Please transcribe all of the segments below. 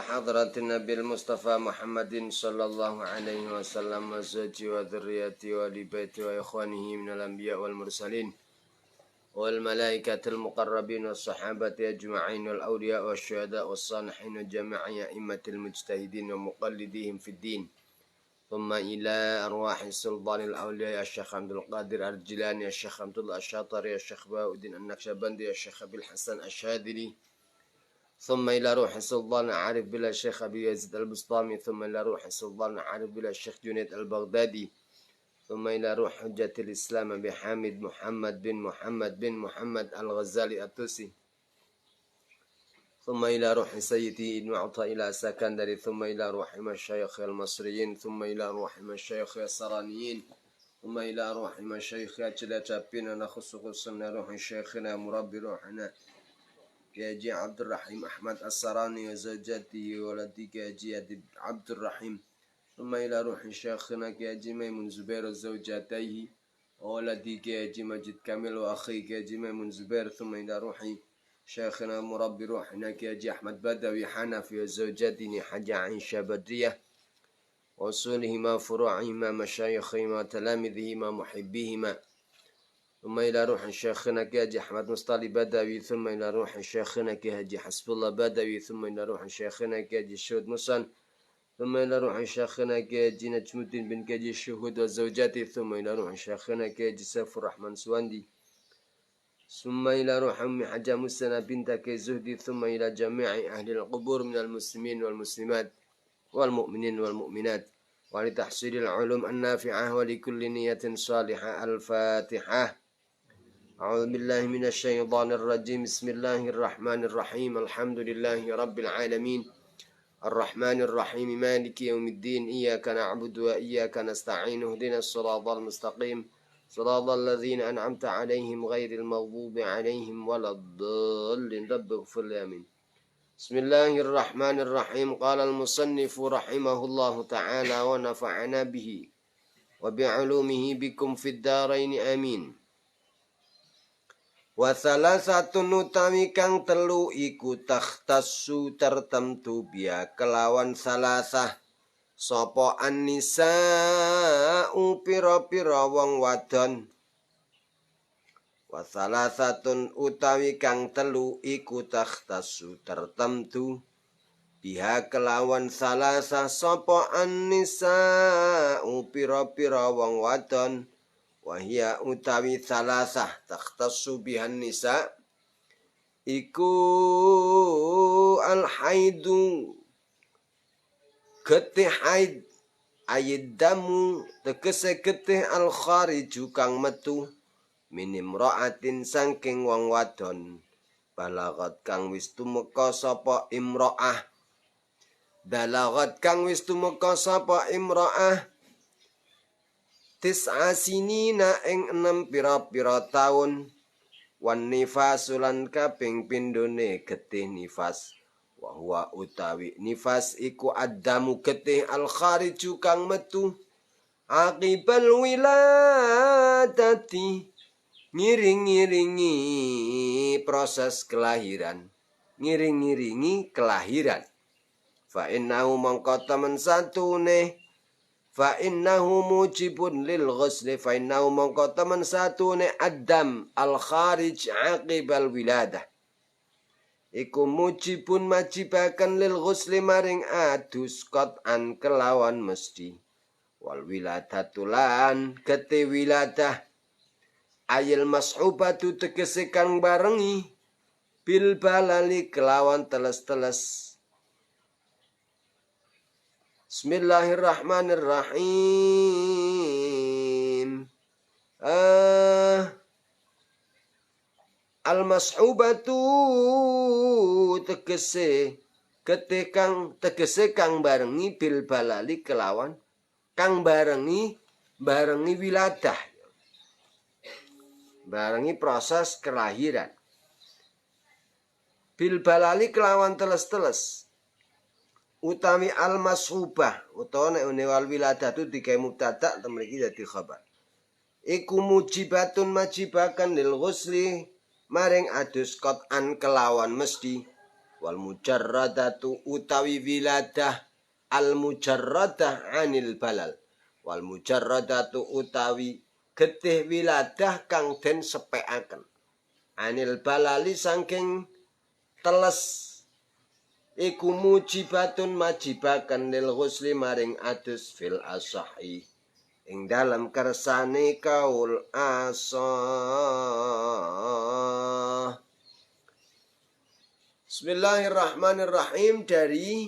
حضرة النبي المصطفى محمد صلى الله عليه وسلم وزوجه وذريته وآل بيته وإخوانه من الأنبياء والمرسلين والملائكة المقربين والصحابة أجمعين والأولياء والشهداء والصالحين وجميع أئمة المجتهدين ومقلديهم في الدين ثم إلى أرواح سلطان الأولياء الشيخ عبد القادر الجيلاني الشيخ عبد الله الشاطري الشيخ باؤدين النقشبندي الشيخ أبي الحسن الشاذلي ثم إلى روح سلطان عارف بلا الشيخ أبي يزيد البسطامي ثم إلى روح سلطان عارف بلا الشيخ جنيد البغدادي ثم إلى روح حجة الإسلام أبي حامد محمد بن محمد الغزالي الطوسي ثم إلى روح سيدي ابن عطاء إلى سكندري ثم إلى روح مشايخ المصريين ثم إلى روح مشايخ السرانيين ثم إلى روح مشايخ أجلاتابين نخص خصنا روح شيخنا مربي روحنا كاجي عبد الرحيم أحمد السراني وزوجته ولدي كاجي عبد الرحيم ثم إلى روح شيخنا كاجي ميمون زبير وزوجاتيه وولدي كاجي مجد كامل وأخي كاجي ميمون زبير ثم إلى روحي شيخنا مربي روحنا كاجي أحمد بدوي حنفي وزوجته حاجة عائشة بدرية وصولهما فروعهما مشايخهما تلامذهما محبيهما ثم إلى روح شيخنا كاجي أحمد مصطلي بدوي ثم إلى روح شيخنا كاجي حسب الله بدوي ثم إلى روح شيخنا كاجي شهود مصن ثم إلى روح شيخنا كاجي نجم الدين بن كاجي الشهود وزوجاته ثم إلى روح شيخنا كاجي سيف الرحمن سواندي ثم إلى روح أم حجة مسنة بنت كزهدي ثم إلى جميع أهل القبور من المسلمين والمسلمات والمؤمنين والمؤمنات ولتحصيل العلوم النافعة ولكل نية صالحة. الفاتحة. أعوذ بالله من الشيطان الرجيم. بسم الله الرحمن الرحيم. الحمد لله رب العالمين الرحمن الرحيم مالك يوم الدين إياك نعبد وإياك نستعين اهدنا الصراط المستقيم صراط الذين أنعمت عليهم غير المغضوب عليهم ولا الضالين رب اغفر لي آمين. بسم الله الرحمن الرحيم. قال المصنف رحمه الله تعالى ونفعنا به وبعلومه بكم في الدارين آمين. Wa salasatun utawi kang telu iku takhtassu tertentu biya kelawan salasah sapa an-nisa'u pira-pira wong wadon. Wa salasatun utawi kang telu iku takhtassu tertentu biha kelawan salasah sapa an-nisa'u pira-pira wong wadon. Wahia utawi salasah takhtassu bihan nisa iku al-haidu getih haid ayiddamu tegese getih al-khariju kang metu minim ra'atin saking wong wadon balagat kang wis tumeka sapa imra'ah balagat kang wis tumeka sapa imra'ah tis'a sinina ing 6 pira-pira taun wan nifasulan kaping pindhone getih nifas wa huwa utawi nifas iku addamu getih al khariju kang metu aqibal wiladati ngiring-ngiringi proses kelahiran ngiring-ngiringi kelahiran fa innahu mongko temen satune fa innahu mujibun lil ghusli fa innahu mongko temen satune adam al kharij aqibal wiladah iku mujibun majibakan lil ghusli maring adus qat'an kelawan mesti wal wiladatulan kete wiladah ayil mas'ubatu tegese kang barengi bil balali kelawan teles-teles. Bismillahirrahmanirrahim. Al-mas'ubatu tegese kang barengi bil balali kelawan kang barengi wiladah barengi proses kelahiran bil balali kelawan teles-teles utami al-mas'ubah utawa nek wal wiladatu dikai mubtada mriki dadi khabar iku mujibatun majibakan lil ghusli maring adus qat'an kelawan mesti Wal mujarradatu utawi wiladah al mujarradah anil balal. Wal mujarradatu utawi getih wiladah kang den sepekaken anil balali saking teles iku mujibatun majibakan lil ghusli maring adus fil asahi ing dalam kersane kaul asah. Bismillahirrahmanirrahim. Dari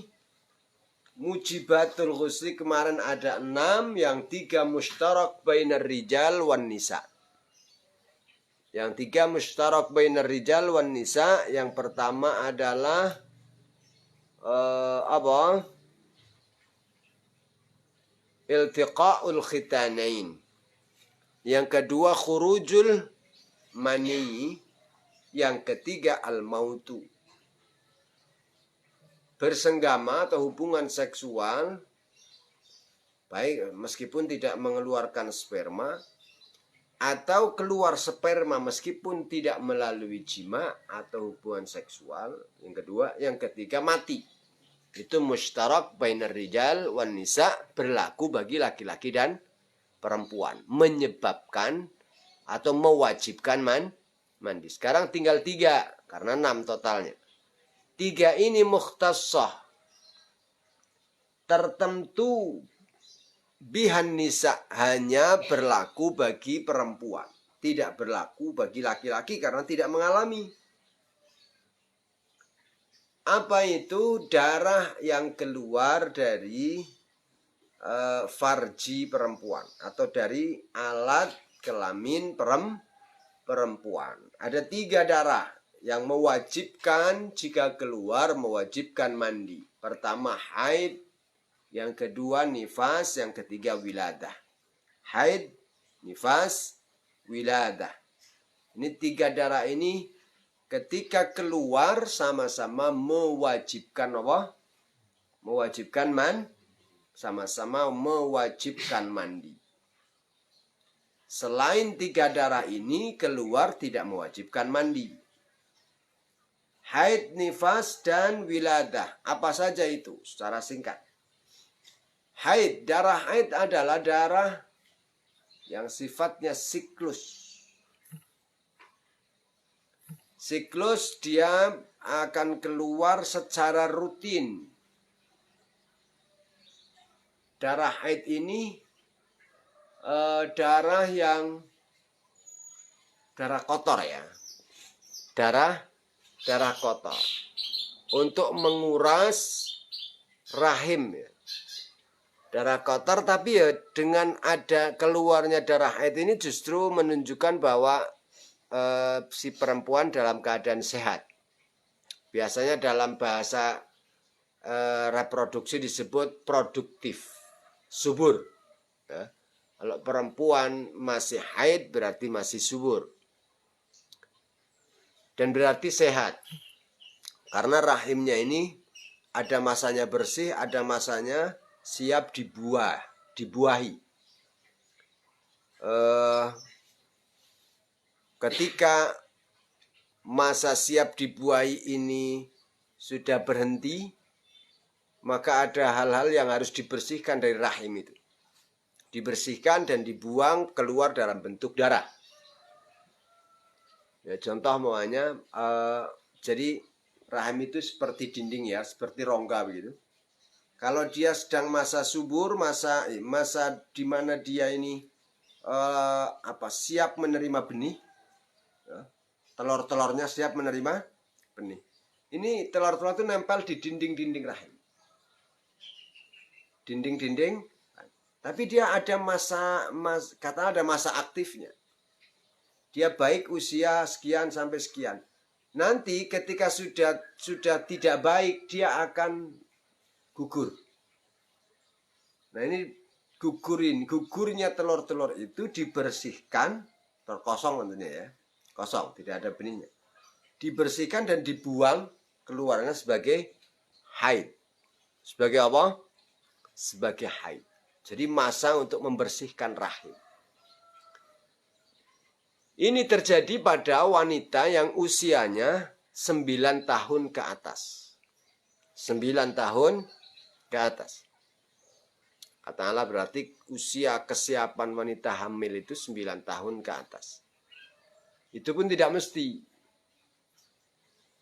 mujibatul ghusli kemarin ada 6, yang 3 mustarak bainar rijal wan nisa. Yang 3 mustarak bainar rijal wan nisa. Yang pertama adalah iltiqaul khitanain. Yang kedua khurujul mani. Yang ketiga al-mautu. Bersenggama atau hubungan seksual, baik meskipun tidak mengeluarkan sperma, atau keluar sperma meskipun tidak melalui jima atau hubungan seksual. Yang kedua, yang ketiga mati. Itu mustarak bainar rijal wan nisa, berlaku bagi laki-laki dan perempuan, menyebabkan atau mewajibkan mandi. Sekarang tinggal 3 karena 6 totalnya. 3 ini mukhtassah, tertentu bihan nisa, hanya berlaku bagi perempuan, tidak berlaku bagi laki-laki karena tidak mengalami. Apa itu? Darah yang keluar dari farji perempuan atau dari alat kelamin perempuan. Ada 3 darah yang mewajibkan, jika keluar mewajibkan mandi. Pertama haid, yang kedua nifas, yang ketiga wiladah. Haid, nifas, wiladah. Ini 3 darah ini ketika keluar sama-sama mewajibkan apa? Mewajibkan sama-sama mewajibkan mandi. Selain 3 darah ini keluar tidak mewajibkan mandi. Haid, nifas, dan wiladah. Apa saja itu? Secara singkat. Haid, darah haid adalah darah yang sifatnya siklus. Siklus dia akan keluar secara rutin. Darah haid ini darah kotor ya. Darah kotor untuk menguras rahim ya. Darah kotor, tapi ya dengan ada keluarnya darah haid ini justru menunjukkan bahwa si perempuan dalam keadaan sehat. Biasanya dalam bahasa reproduksi disebut produktif, subur ya. Kalau perempuan masih haid berarti masih subur. Dan berarti sehat. Karena rahimnya ini ada masanya bersih, ada masanya siap dibuahi. Ketika masa siap dibuahi ini sudah berhenti, maka ada hal-hal yang harus dibersihkan dari rahim itu. Dibersihkan dan dibuang keluar dalam bentuk darah. Ya, contoh maunya, jadi rahim itu seperti dinding ya, seperti rongga begitu. Kalau dia sedang masa subur, masa di mana dia ini siap menerima benih, ya, telur-telurnya siap menerima benih. Ini telur-telur itu nempel di dinding-dinding rahim, dinding-dinding. Tapi dia ada ada masa aktifnya. Dia baik usia sekian sampai sekian. Nanti ketika sudah tidak baik, dia akan gugur. Nah ini gugurnya telur-telur itu dibersihkan, terkosong tentunya ya, kosong, tidak ada benihnya. Dibersihkan dan dibuang keluarnya sebagai haid. Sebagai apa? Sebagai haid. Jadi masa untuk membersihkan rahim. Ini terjadi pada wanita yang usianya 9 tahun ke atas. 9 tahun ke atas. Katakanlah berarti usia kesiapan wanita hamil itu 9 tahun ke atas. Itu pun tidak mesti.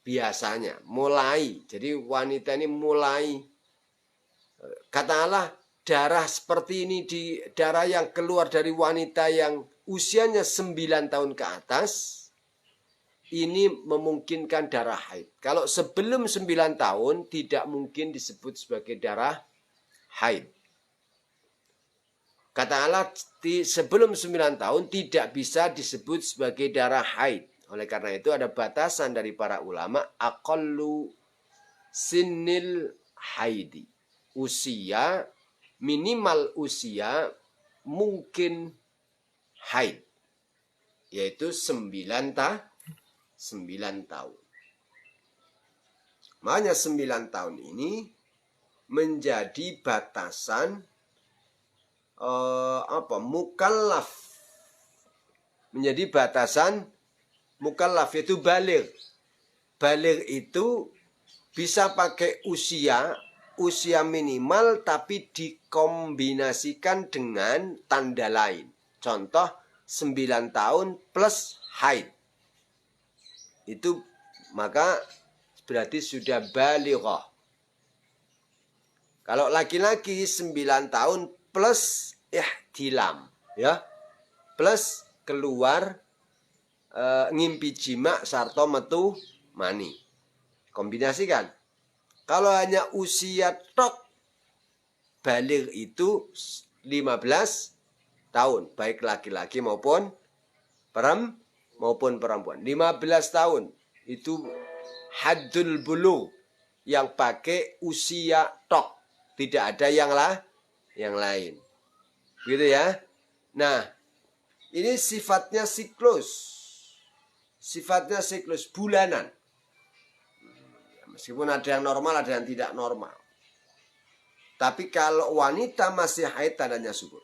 Biasanya mulai. Jadi wanita ini mulai. Katakanlah darah seperti ini, di darah yang keluar dari wanita yang usianya 9 tahun ke atas. Ini memungkinkan darah haid. Kalau sebelum 9 tahun tidak mungkin disebut sebagai darah haid. Katakanlah sebelum 9 tahun tidak bisa disebut sebagai darah haid. Oleh karena itu ada batasan dari para ulama, aqallu sinnil haidi. Usia, minimal usia mungkin haid. Yaitu 9 tahun. Makanya 9 tahun ini menjadi batasan mukallaf, menjadi batasan mukallaf, yaitu baligh. Baligh itu bisa pakai usia minimal tapi dikombinasikan dengan tanda lain. Contoh 9 tahun plus haid. Itu maka berarti sudah balighah. Kalau laki-laki 9 tahun plus ihtilam, ya, plus keluar ngimpi jima sarta metu mani, kombinasikan. Kalau hanya usia tok, baligh itu 15 tahun, baik laki-laki maupun perempuan. 15 tahun itu haddul bulugh, yang pakai usia tok, tidak ada yang lain. Gitu ya. Nah, ini sifatnya siklus. Sifatnya siklus bulanan. Meskipun ada yang normal, ada yang tidak normal. Tapi kalau wanita masih haid, tandanya subur.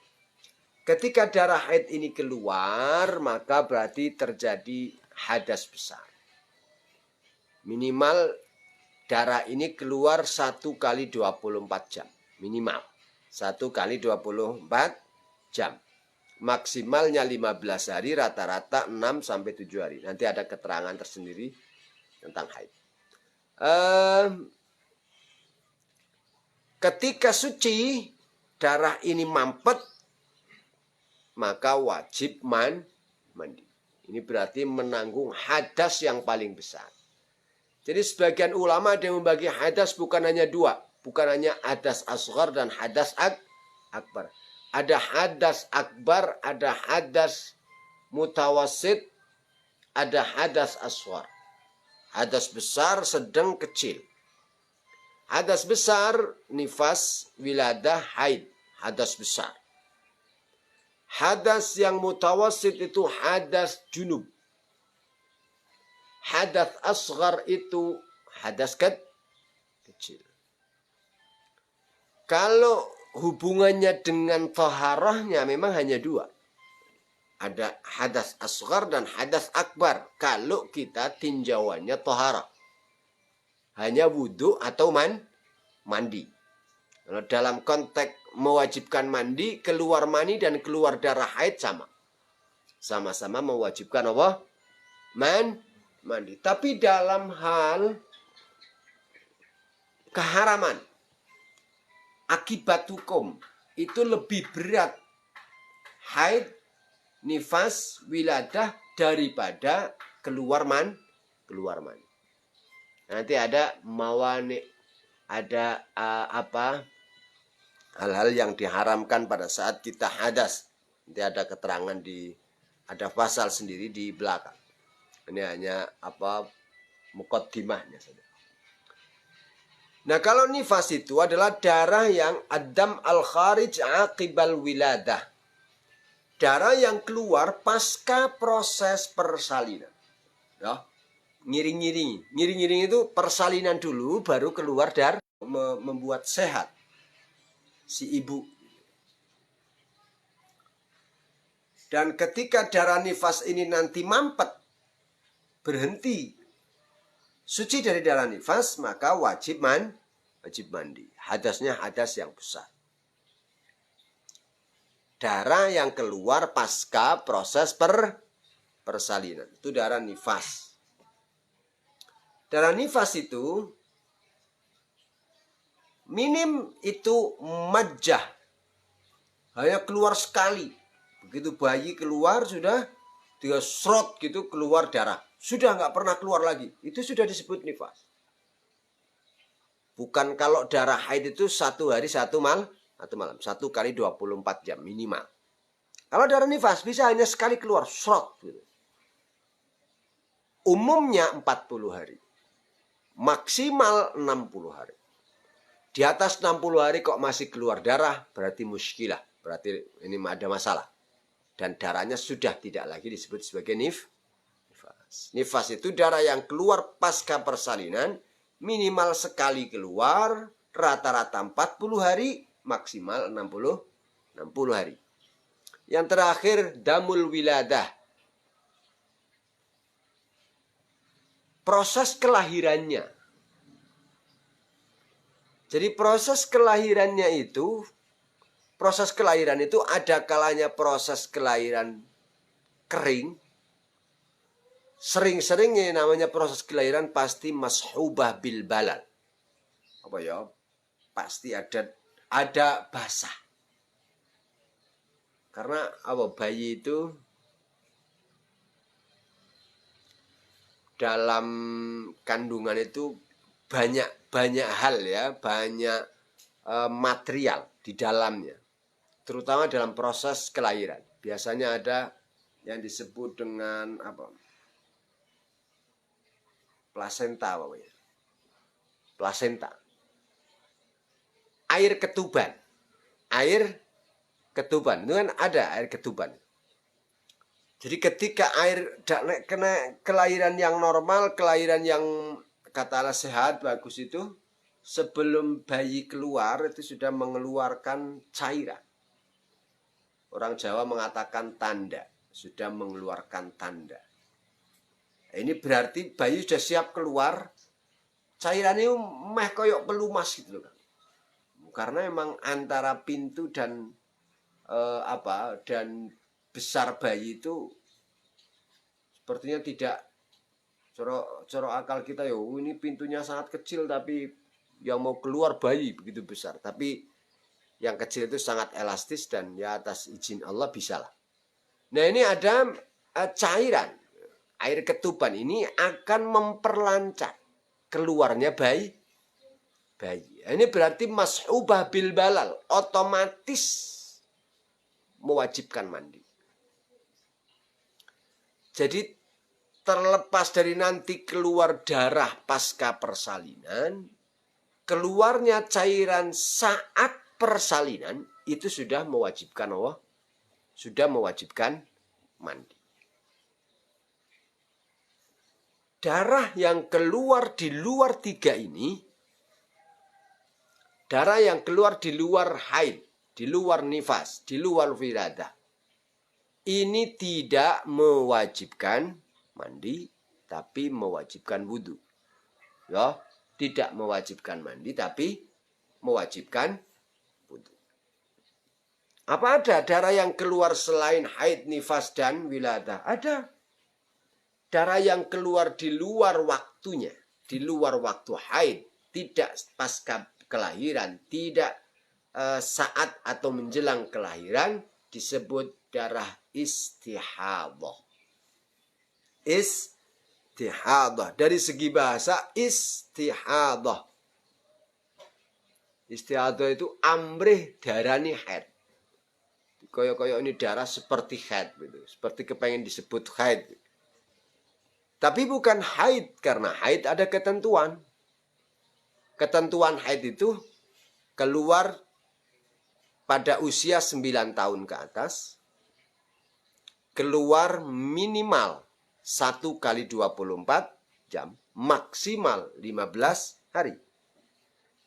Ketika darah haid ini keluar, maka berarti terjadi hadas besar. Minimal darah ini keluar 1 kali 24 jam. Minimal 1 kali 24 jam. Maksimalnya 15 hari, rata-rata 6 sampai 7 hari. Nanti ada keterangan tersendiri tentang haid. Ketika suci, darah ini mampet, maka wajib mandi. Ini berarti menanggung hadas yang paling besar. Jadi sebagian ulama ada yang membagi hadas bukan hanya 2. Bukan hanya hadas asghar dan hadas akbar. Ada hadas akbar, ada hadas mutawassit, ada hadas asghar. Hadas besar, sedang, kecil. Hadas besar, nifas, wiladah, haid. Hadas besar. Hadas yang mutawassit itu hadas junub. Hadas asghar itu hadas kecil. Kalau hubungannya dengan taharahnya memang hanya 2. Ada hadas asghar dan hadas akbar. Kalau kita tinjauannya taharah. Hanya wudhu atau mandi. Kalau dalam konteks mewajibkan mandi, keluar mani dan keluar darah haid sama. Sama-sama mewajibkan apa? Mandi. Tapi dalam hal keharaman, akibat hukum, itu lebih berat haid, nifas, wiladah daripada keluar mani. Nanti ada mawani, ada hal-hal yang diharamkan pada saat kita hadas. Nanti ada keterangan ada pasal sendiri di belakang. Ini hanya muqaddimahnya saja. Nah, kalau nifas itu adalah darah yang adam al-kharij aqibal wiladah. Darah yang keluar pasca proses persalinan. Ya. Ngiring-ngiring itu persalinan dulu, baru keluar darah, membuat sehat si ibu. Dan ketika darah nifas ini nanti mampet, berhenti suci dari darah nifas, maka wajib wajib mandi. Hadasnya hadas yang besar. Darah yang keluar pasca proses persalinan. Itu darah nifas. Darah nifas itu minim itu majah. Hanya keluar sekali. Begitu bayi keluar sudah dia serot gitu keluar darah. Sudah nggak pernah keluar lagi. Itu sudah disebut nifas. Bukan kalau darah haid itu 1 hari 1 malam. 1 kali 24 jam minimal. Kalau darah nifas bisa hanya sekali keluar serot gitu. Umumnya 40 hari. Maksimal 60 hari. Di atas 60 hari kok masih keluar darah, berarti muskilah. Berarti ini ada masalah. Dan darahnya sudah tidak lagi disebut sebagai nifas. Nifas itu darah yang keluar pasca persalinan, minimal sekali keluar, rata-rata 40 hari, maksimal 60 hari. Yang terakhir, damul wiladah. Proses kelahirannya. Jadi proses kelahiran itu ada kalanya proses kelahiran kering. Sering-seringnya namanya proses kelahiran pasti mashubah bil balal. Apa ya? Pasti ada basah. Karena apa? Bayi itu dalam kandungan itu banyak hal ya, banyak material di dalamnya. Terutama dalam proses kelahiran. Biasanya ada yang disebut dengan apa? Plasenta pokoknya. Plasenta. Air ketuban. Itu kan ada air ketuban. Jadi ketika kena kelahiran yang normal, kelahiran yang katakanlah sehat, bagus itu, sebelum bayi keluar itu sudah mengeluarkan cairan. Orang Jawa mengatakan tanda, sudah mengeluarkan tanda. Ini berarti bayi sudah siap keluar, cairan itu meh koyok pelumas gitu kan. Karena emang antara pintu dan dan besar bayi itu sepertinya tidak coro akal kita ya. Ini pintunya sangat kecil tapi yang mau keluar bayi begitu besar. Tapi yang kecil itu sangat elastis dan ya atas izin Allah bisalah. Nah ini ada cairan air ketuban ini akan memperlancar keluarnya bayi. Ini berarti mashubah bil balal, otomatis mewajibkan mandi. Jadi terlepas dari nanti keluar darah pasca persalinan, keluarnya cairan saat persalinan itu sudah mewajibkan Allah, sudah mewajibkan mandi. Darah yang keluar di luar 3 ini, darah yang keluar di luar haid, di luar nifas, di luar wiladah, ini tidak mewajibkan mandi, tapi mewajibkan wudhu. Ya, tidak mewajibkan mandi, tapi mewajibkan wudhu. Apa ada darah yang keluar selain haid, nifas, dan wiladah? Ada. Darah yang keluar di luar waktunya, di luar waktu haid, tidak pasca kelahiran, tidak saat atau menjelang kelahiran, disebut darah istihadah. Istihadah. Dari segi bahasa, istihadah. Istihadah itu amrih darani haid. Koyok-koyok ini darah seperti haid. Gitu. Seperti kepengen disebut haid. Tapi bukan haid. Karena haid ada ketentuan. Ketentuan haid itu keluar pada usia 9 tahun ke atas, keluar minimal 1 kali 24 jam, maksimal 15 hari.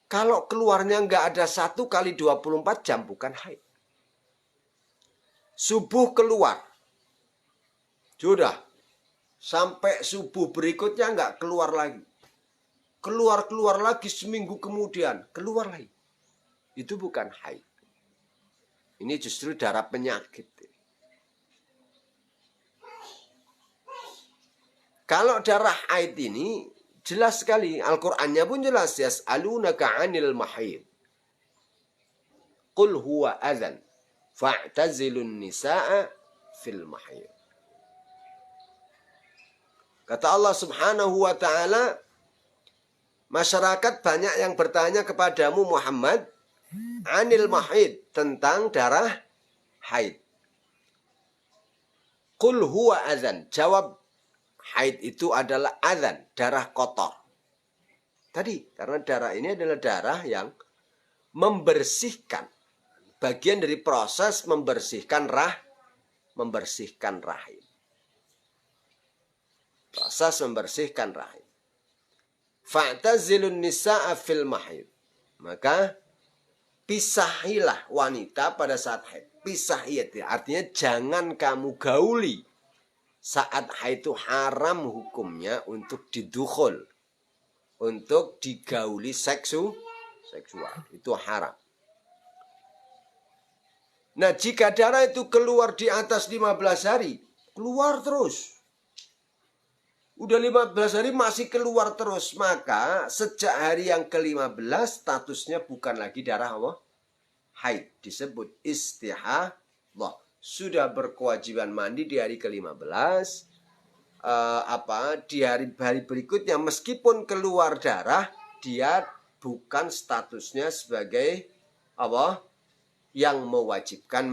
Kalau keluarnya nggak ada 1 kali 24 jam, bukan haid. Subuh keluar, sudah, sampai subuh berikutnya nggak keluar lagi. keluar lagi seminggu kemudian, keluar lagi. Itu bukan haid. Ini justru darah penyakit. Kalau darah haid ini jelas sekali, Al-Qur'annya pun jelas, yas'alunaka 'anil mahid. Qul huwa adzan fa'tazilun nisaa fil mahid. Kata Allah Subhanahu wa taala, masyarakat banyak yang bertanya kepadamu Muhammad 'anil mahid, tentang darah haid. Qul huwa adzan, jawab, haid itu adalah adzan, darah kotor. Tadi, karena darah ini adalah darah yang membersihkan, bagian dari proses membersihkan rahim. Proses membersihkan rahim. Fa'tazilun nisaa fil mahid. Maka pisahilah wanita pada saat haid. Pisahi artinya jangan kamu gauli. Saat haid itu haram hukumnya untuk didukhul, untuk digauli seksual. Itu haram. Nah, jika darah itu keluar di atas 15 hari, keluar terus. Udah 15 hari masih keluar terus, maka sejak hari yang ke-15 statusnya bukan lagi darah apa? Haid, disebut istihadah. Sudah berkewajiban mandi di hari ke-15. Di hari berikutnya meskipun keluar darah, dia bukan statusnya sebagai apa? Yang mewajibkan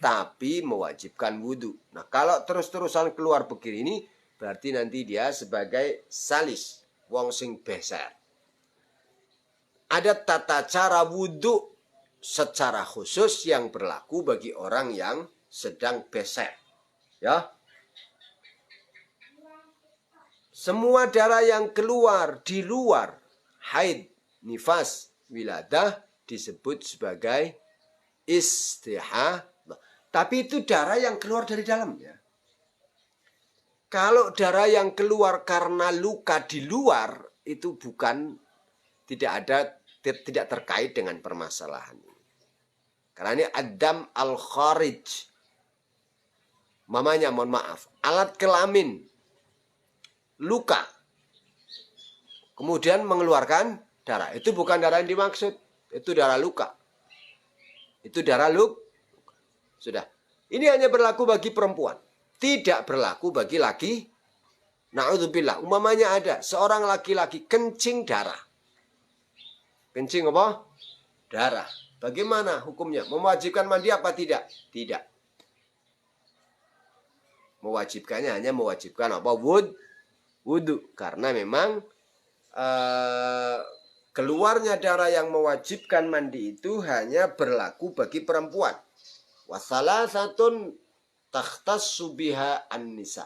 tapi mewajibkan wudhu. Nah, kalau terus-terusan keluar begini, berarti nanti dia sebagai salis, wong sing beser. Ada tata cara wudhu secara khusus yang berlaku bagi orang yang sedang beser. Ya. Semua darah yang keluar di luar haid, nifas, wiladah disebut sebagai istihadah. Tapi itu darah yang keluar dari dalam, ya. Kalau darah yang keluar karena luka di luar, itu tidak terkait dengan permasalahan ini. Karena ini adam al-kharij. Mamanya, mohon maaf, alat kelamin luka kemudian mengeluarkan darah. Itu bukan darah yang dimaksud, itu darah luka. Itu darah sudah. Ini hanya berlaku bagi perempuan. Tidak berlaku bagi laki. Na'udzubillah. Umpamanya ada seorang laki-laki kencing darah. Kencing apa? Darah. Bagaimana hukumnya? Mewajibkan mandi apa tidak? Tidak. Mewajibkannya hanya mewajibkan apa? Wudhu. Karena memang keluarnya darah yang mewajibkan mandi itu hanya berlaku bagi perempuan. Wasalasatun takhtassu biha an-nisa.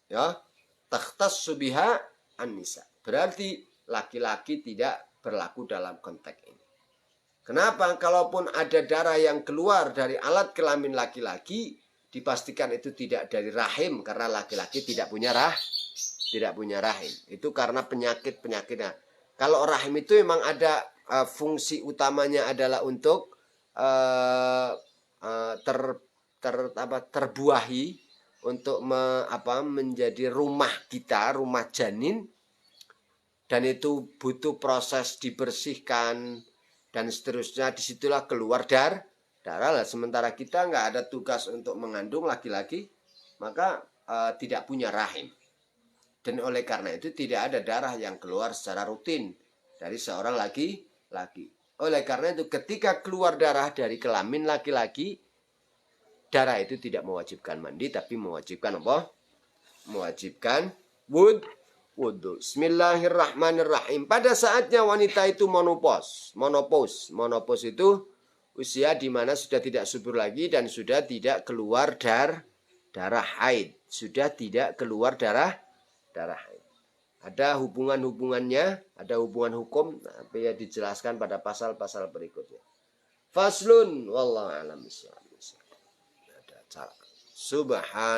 Ya, takhtassu biha an-nisa. Berarti laki-laki tidak berlaku dalam konteks ini. Kenapa? Kalaupun ada darah yang keluar dari alat kelamin laki-laki, dipastikan itu tidak dari rahim karena laki-laki tidak punya rahim. Itu karena penyakit-penyakitnya. Kalau rahim itu memang ada fungsi utamanya adalah untuk terbuahi, untuk menjadi rumah kita, rumah janin, dan itu butuh proses dibersihkan dan seterusnya. Disitulah keluar darah. Sementara kita nggak ada tugas untuk mengandung laki-laki, maka tidak punya rahim. Dan oleh karena itu tidak ada darah yang keluar secara rutin dari seorang laki-laki. Oleh karena itu ketika keluar darah dari kelamin laki-laki, darah itu tidak mewajibkan mandi, tapi mewajibkan apa? Mewajibkan wudhu. Bismillahirrahmanirrahim. Pada saatnya wanita itu menopause. Menopause itu usia di mana sudah tidak subur lagi dan sudah tidak keluar darah haid. Sudah tidak keluar darah haid. Ada hubungannya, ada hubungan hukum, tapi ya dijelaskan pada pasal-pasal berikutnya. Faslun wallahu a'lam bishawab. Ada cara. Subhan